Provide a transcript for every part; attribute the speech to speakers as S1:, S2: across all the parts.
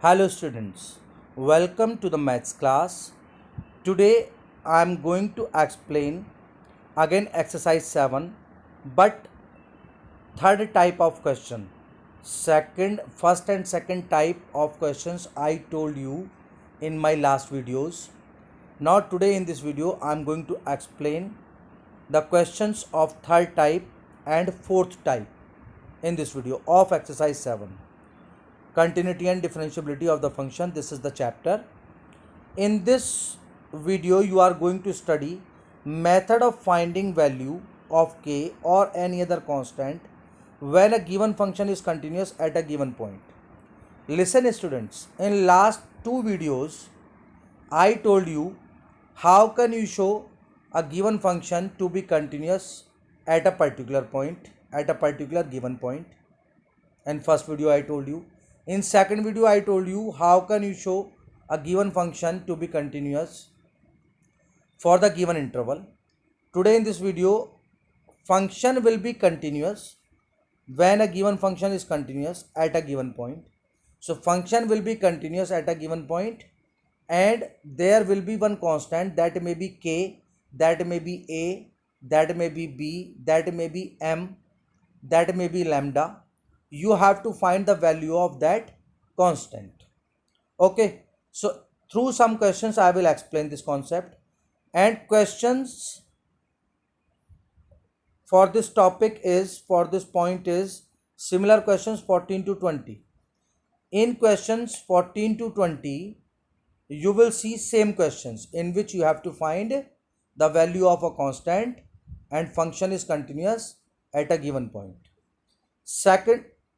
S1: Hello students, welcome to the maths class. Today I am going to explain again exercise 7 but third type of question. First and second type of questions I told you in my last videos. Now today in this video I am going to explain the questions of third type and fourth type in this video of exercise 7. Continuity and differentiability of the function, this is the chapter. In this video you are going to study method of finding value of k or any other constant when a given function is continuous at a given point. Listen students, in last two videos I told you how can you show a given function to be continuous at a particular point, at a particular given point. In first video I told you. In second video I told you how can you show a given function to be continuous for the given interval. Today in this video, function will be continuous when a given function is continuous at a given point. So function will be continuous at a given point and there will be one constant, that may be k, that may be a, that may be b, that may be m, that may be lambda. You have to find the value of that constant. Okay, so through some questions I will explain this concept, and questions for this topic is, for this point is similar questions 14 to 20. In questions 14 to 20 you will see same questions in which you have to find the value of a constant and function is continuous at a given point.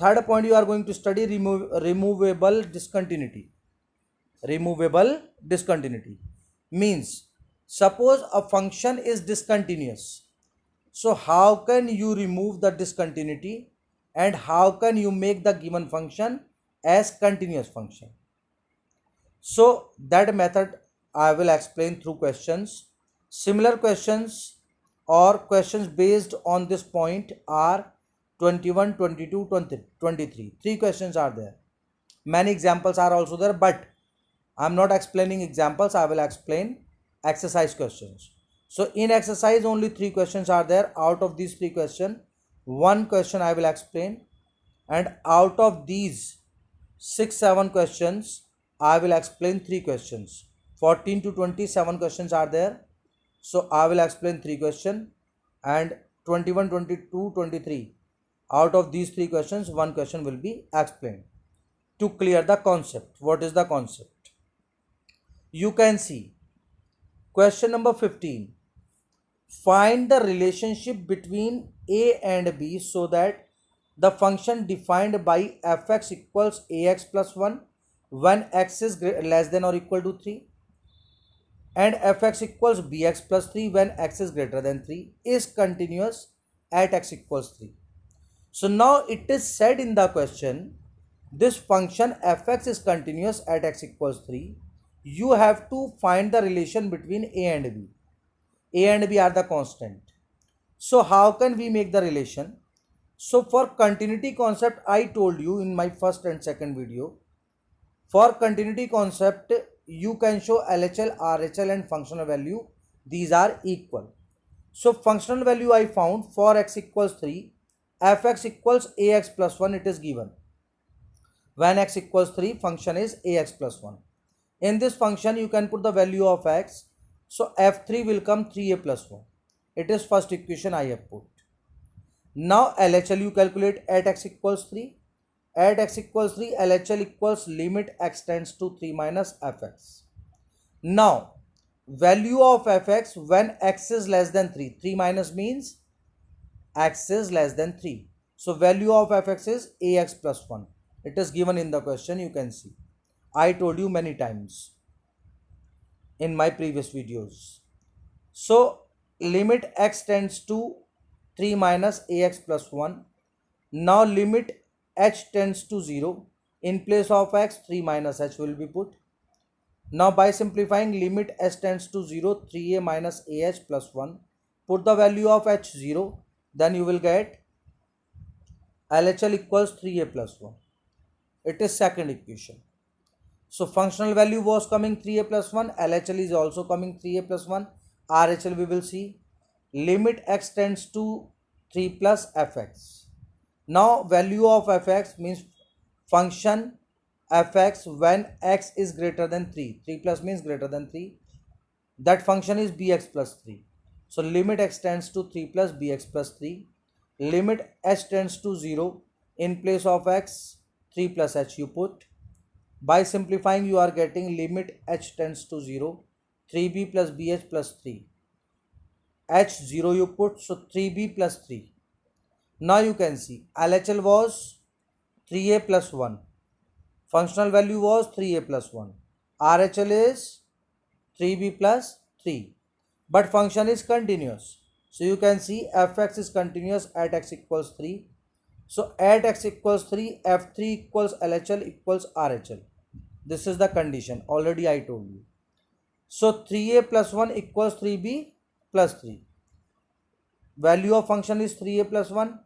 S1: Third point you are going to study removable discontinuity. Removable discontinuity means suppose a function is discontinuous. So how can you remove the discontinuity and how can you make the given function as continuous function? So that method I will explain through questions. Similar questions or questions based on this point are 21, 22, 20, 23. Three questions are there. Many examples are also there, but I am not explaining examples. I will explain exercise questions. So in exercise only three questions are there. Out of these three questions, one question I will explain, and out of these 6-7 questions I will explain three questions. 14 to 27 questions are there, so I will explain three questions, and 21, 22, 23. Out of these three questions, one question will be explained to clear the concept. What is the concept? You can see question number 15. Find the relationship between a and b so that the function defined by fx equals ax plus 1 when x is less than or equal to 3 and fx equals bx plus 3 when x is greater than 3 is continuous at x equals 3. So now it is said in the question, this function fx is continuous at x equals 3. You have to find the relation between a and b. A and b are the constant. So how can we make the relation? So for continuity concept I told you in my first and second video. For continuity concept you can show LHL, RHL and functional value. These are equal. So functional value I found for x equals 3. Fx equals ax plus 1, it is given. When x equals 3, function is ax plus 1. In this function you can put the value of x. So f3 will come 3a plus 1. It is first equation I have put. Now LHL you calculate at x equals 3. At x equals 3, LHL equals limit x tends to 3 minus fx. Now value of fx when x is less than 3. 3 minus means x is less than 3. So value of fx is ax plus 1. It is given in the question, you can see. I told you many times in my previous videos. So limit x tends to 3 minus ax plus 1. Now limit h tends to 0. In place of x, 3 minus h will be put. Now by simplifying, limit h tends to 0, 3a minus ah plus 1. Put the value of h 0. Then you will get LHL equals 3a plus 1. It is second equation. So functional value was coming 3a plus 1, LHL is also coming 3a plus 1, RHL we will see. Limit x tends to 3 plus fx. Now value of fx means function fx when x is greater than 3. 3 plus means greater than 3. That function is bx plus 3. So limit x tends to 3 plus bx plus 3. Limit h tends to 0. In place of x 3 plus h you put. By simplifying you are getting limit h tends to 0. 3b plus bh plus 3. H 0 you put, so 3b plus 3. Now you can see LHL was 3a plus 1. Functional value was 3a plus 1. RHL is 3b plus 3. But function is continuous. So you can see fx is continuous at x equals 3. So at x equals 3, f3 equals LHL equals RHL. This is the condition. Already I told you. So 3a plus 1 equals 3b plus 3. Value of function is 3a plus 1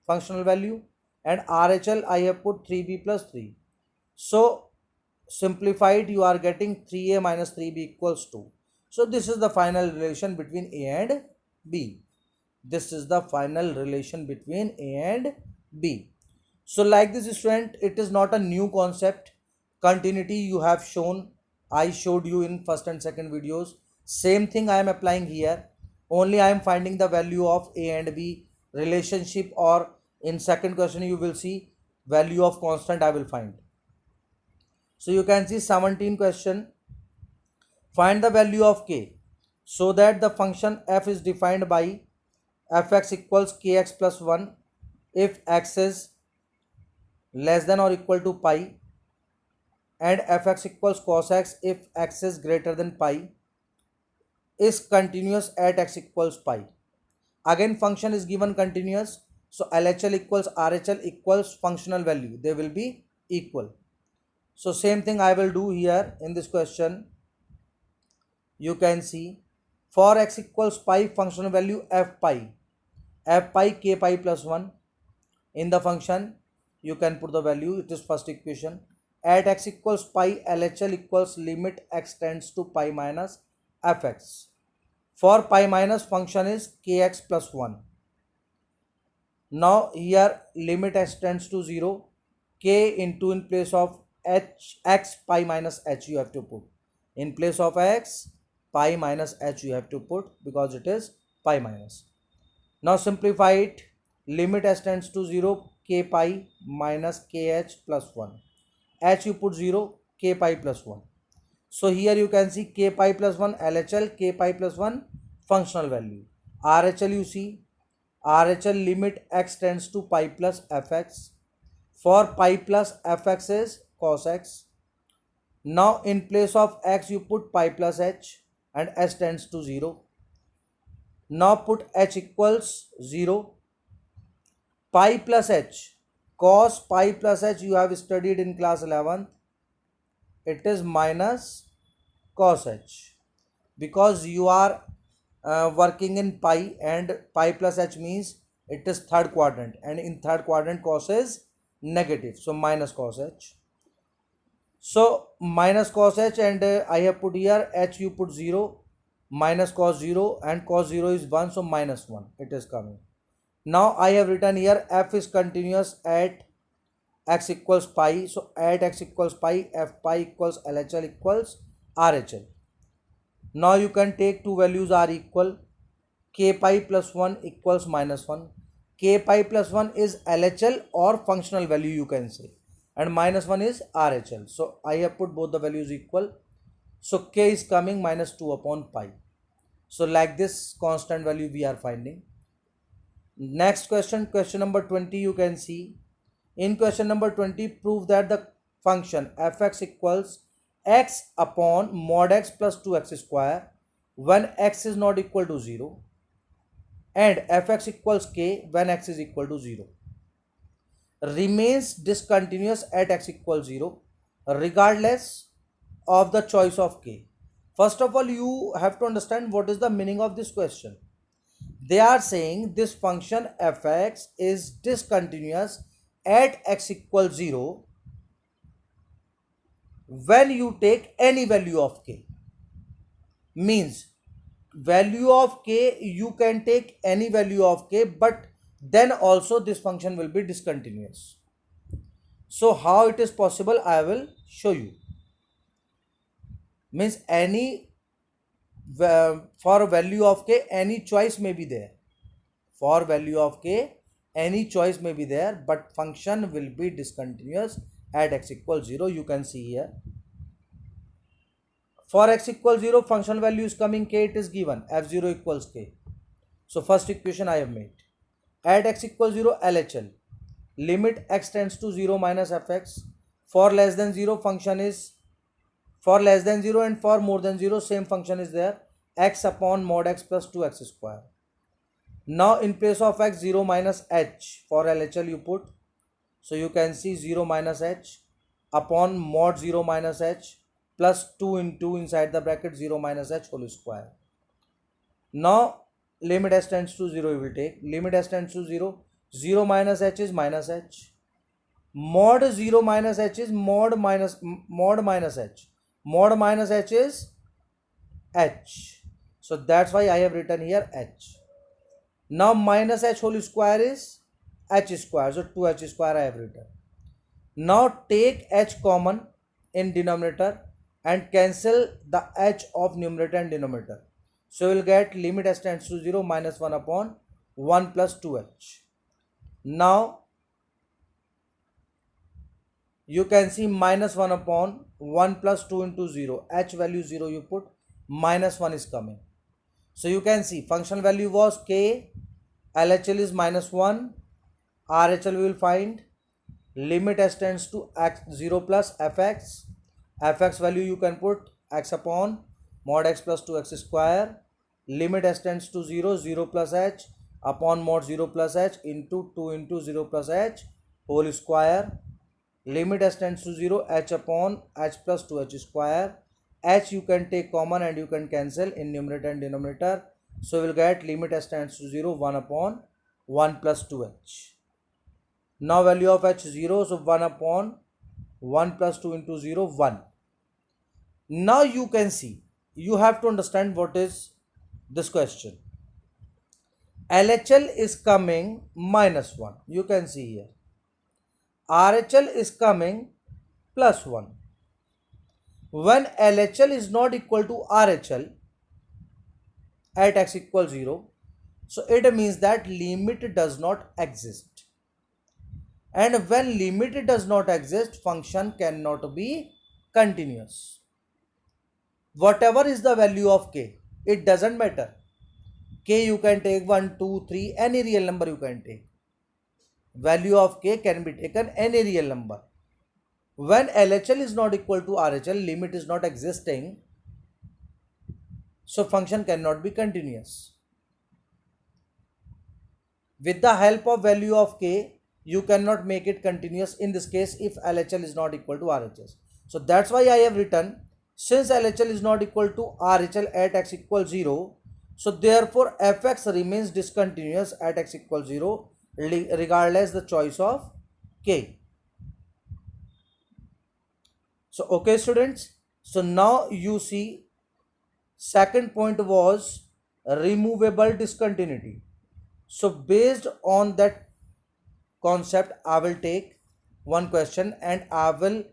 S1: functional value, and RHL I have put 3b plus 3. So simplified you are getting 3a minus 3b equals 2. So this is the final relation between a and b. This is the final relation between a and b. So like this student, it is not a new concept. Continuity you have shown, I showed you in first and second videos. Same thing I am applying here. Only I am finding the value of a and b relationship, or in second question you will see value of constant I will find. So you can see 17 question. Find the value of k so that the function f is defined by fx equals kx plus 1 if x is less than or equal to pi, and fx equals cos x if x is greater than pi, is continuous at x equals pi. Again function is given continuous, so LHL equals RHL equals functional value, they will be equal. So same thing I will do here in this question. You can see for x equals pi, functional value f pi k pi plus 1. In the function you can put the value, it is first equation. At x equals pi, LHL equals limit x tends to pi minus fx. For pi minus, function is kx plus 1. Now here limit x tends to 0, k into in place of h x pi minus h you have to put. In place of x pi minus h you have to put because it is pi minus. Now simplify it. Limit s tends to 0, k pi minus kh plus 1. H you put 0, k pi plus 1. So here you can see k pi plus 1 LHL, k pi plus 1 functional value. RHL you see, RHL limit x tends to pi plus fx. For pi plus fx is cos x. Now in place of x you put pi plus h and s tends to 0. Now put h equals 0. Pi plus h, cos pi plus h you have studied in class 11th. It is minus cos h because you are working in pi, and pi plus h means it is third quadrant, and in third quadrant cos is negative, so minus cos h. So minus cos h, and I have put here h you put 0, minus cos 0, and cos 0 is 1, so minus 1 it is coming. Now I have written here f is continuous at x equals pi, so at x equals pi, f pi equals LHL equals RHL. Now you can take two values are equal. K pi plus 1 equals minus 1. K pi plus 1 is LHL or functional value you can say, and minus 1 is RHL. So I have put both the values equal. So k is coming minus 2 upon pi. So like this constant value we are finding. Next question, question number 20 you can see. In question number 20, prove that the function fx equals x upon mod x plus 2x square when x is not equal to 0, and fx equals k when x is equal to 0, remains discontinuous at x equals 0 regardless of the choice of k. First of all, you have to understand what is the meaning of this question. They are saying this function fx is discontinuous at x equals 0 when you take any value of k. Means value of k, you can take any value of k, but then also this function will be discontinuous. So how it is possible, I will show you. Means any for value of k, any choice may be there. For value of k, any choice may be there, but function will be discontinuous at x equals 0. You can see here. For x equals 0, function value is coming k, it is given f0 equals k. So first equation I have made. At x equals 0, LHL. Limit x tends to 0 minus fx. For less than 0, function is, for less than 0 and for more than 0, same function is there. X upon mod x plus 2x square. Now in place of x, 0 minus h. For LHL you put. So you can see 0 minus h upon mod 0 minus h plus 2 into inside the bracket 0 minus h whole square. Now limit s tends to 0 you will take. Limit s tends to 0. 0 minus h is minus h. Mod 0 minus h is mod minus h. Mod minus h is h. So that's why I have written here h. Now minus h whole square is h square. So 2h square I have written. Now take h common in denominator and cancel the h of numerator and denominator. So we will get limit s tends to 0 minus 1 upon 1 plus 2h. Now you can see minus 1 upon 1 plus 2 into 0. H value 0 you put, minus 1 is coming. So you can see function value was k, LHL is minus 1, RHL we will find. Limit s tends to x 0 plus fx. Fx value you can put x upon mod x plus 2x square. Limit s tends to 0, 0 plus h upon mod 0 plus h into 2 into 0 plus h whole square. Limit s tends to 0, h upon h plus 2h square. H you can take common and you can cancel in numerator and denominator. So we will get limit s tends to 0, 1 upon 1 plus 2h. Now value of h 0, so 1 upon 1 plus 2 into 0, 1. Now you can see, you have to understand what is this question. LHL is coming minus 1. You can see here. RHL is coming plus 1. When LHL is not equal to RHL at x equals 0, so it means that limit does not exist. And when limit does not exist, function cannot be continuous. Whatever is the value of k, it doesn't matter. K you can take 1, 2, 3, any real number you can take. Value of k can be taken any real number. When LHL is not equal to RHL, limit is not existing, so function cannot be continuous. With the help of value of k, you cannot make it continuous in this case if LHL is not equal to RHS. So that's why I have written, since LHL is not equal to RHL at x equals 0, so therefore fx remains discontinuous at x equals 0 regardless the choice of k. So okay students, so now you see second point was removable discontinuity. So based on that concept, I will take one question and I will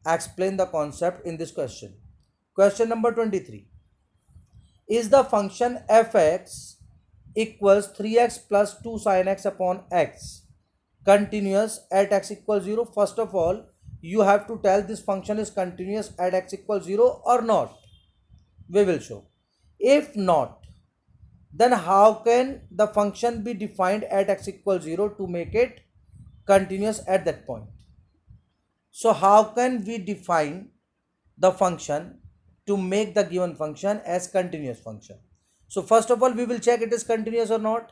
S1: explain the concept in this question. Question number 23. Is the function fx equals 3x plus 2 sin x upon x continuous at x equals 0? First of all, you have to tell this function is continuous at x equals 0 or not. We will show. If not, then how can the function be defined at x equals 0 to make it continuous at that point? So how can we define the function to make the given function as continuous function? So first of all, we will check it is continuous or not.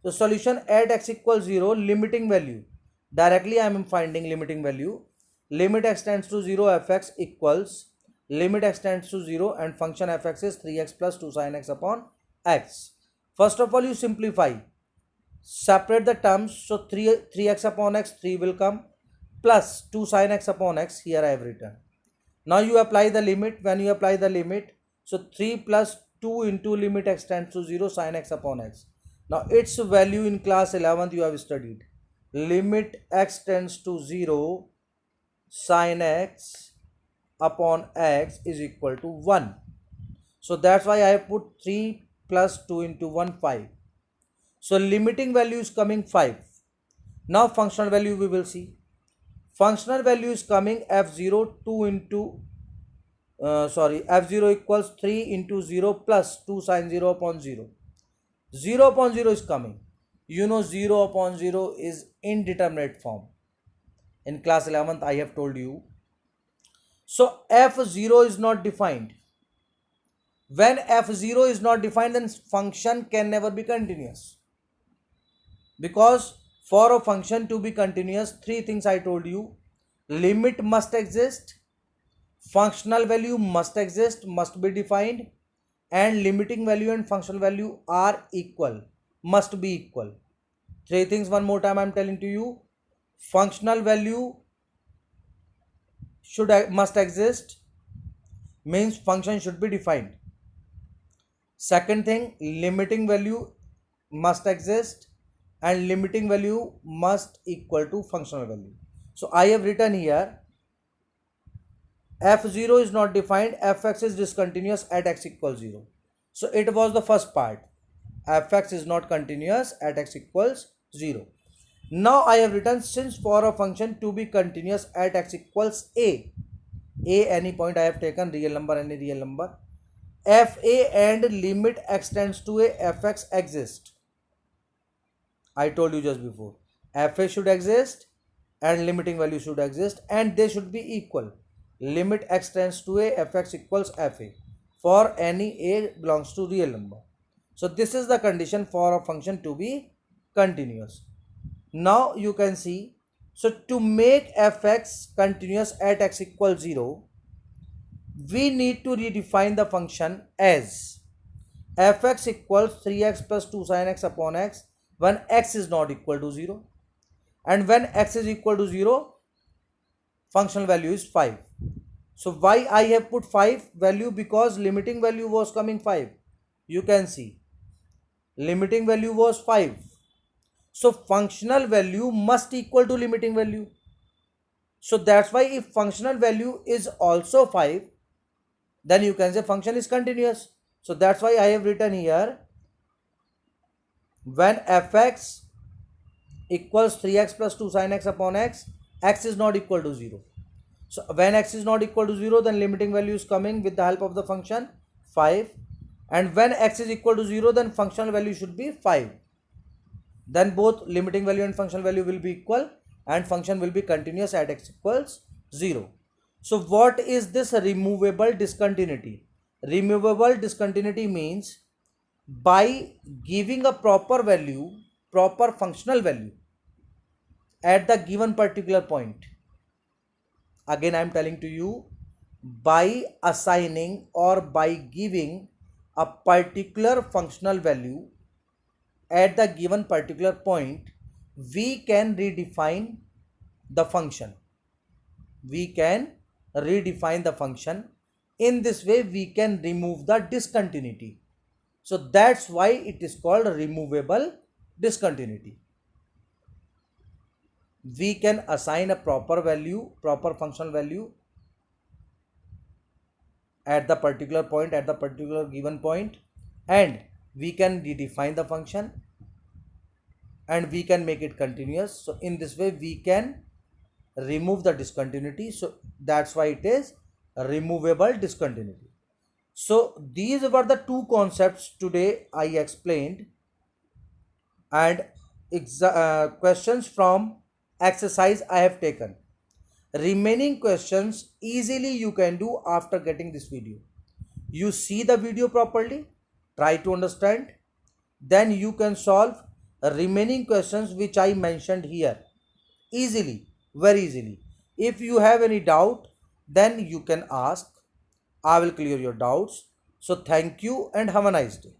S1: So solution at x equals 0, limiting value. Directly I am finding limiting value. Limit x tends to 0, fx equals limit x tends to 0 and function fx is 3x plus 2 sin x upon x. First of all, you simplify. Separate the terms. So 3x upon x, 3 will come, plus 2 sin x upon x, here I have written. Now you apply the limit. When you apply the limit, so 3 plus 2 into limit x tends to 0 sin x upon x. Now its value in class 11th you have studied. Limit x tends to 0 sin x upon x is equal to 1. So that's why I put 3 plus 2 into 1, 5. So limiting value is coming 5. Now functional value we will see. Functional value is coming f0 2 into f0 equals 3 into 0 plus 2 sin 0 upon 0. 0 upon 0 is coming. You know 0 upon 0 is indeterminate form. In class 11th I have told you. So f0 is not defined. When f0 is not defined, then function can never be continuous. Because for a function to be continuous, three things I told you. Limit must exist, functional value must exist, must be defined, and limiting value and functional value are equal, must be equal. Three things one more time I am telling to you. Functional value must exist, means function should be defined. Second thing, limiting value must exist and limiting value must equal to functional value. So I have written here f0 is not defined, fx is discontinuous at x equals 0. So it was the first part. Fx is not continuous at x equals 0. Now I have written, since for a function to be continuous at x equals a any point I have taken, real number, any real number, fa and limit x tends to a fx exist. I told you just before, fa should exist and limiting value should exist and they should be equal. Limit x tends to a fx equals fa for any a belongs to real number. So this is the condition for a function to be continuous. Now you can see, so to make fx continuous at x equals 0, we need to redefine the function as fx equals 3x plus 2 sin x upon x when x is not equal to 0, and when x is equal to 0 functional value is 5. So why I have put 5 value? Because limiting value was coming 5. You can see limiting value was 5. So functional value must equal to limiting value. So that's why if functional value is also 5, then you can say function is continuous. So that's why I have written here, when fx equals 3x plus 2 sin x upon x, x is not equal to 0. So when x is not equal to 0, then limiting value is coming with the help of the function 5. And when x is equal to 0, then functional value should be 5. Then both limiting value and functional value will be equal and function will be continuous at x equals 0. So what is this removable discontinuity? Removable discontinuity means by giving a proper value, proper functional value at the given particular point. Again I am telling to you, by assigning or by giving a particular functional value at the given particular point, we can redefine the function. We can redefine the function. In this way we can remove the discontinuity. So that's why it is called removable discontinuity. We can assign a proper value, proper functional value at the particular point, at the particular given point, and we can redefine the function and we can make it continuous. So in this way we can remove the discontinuity. So that's why it is removable discontinuity. So these were the two concepts today I explained, and questions from exercise I have taken. Remaining questions easily you can do after getting this video. You see the video properly, try to understand, then you can solve remaining questions which I mentioned here easily, very easily. If you have any doubt, then you can ask. I will clear your doubts. So thank you and have a nice day.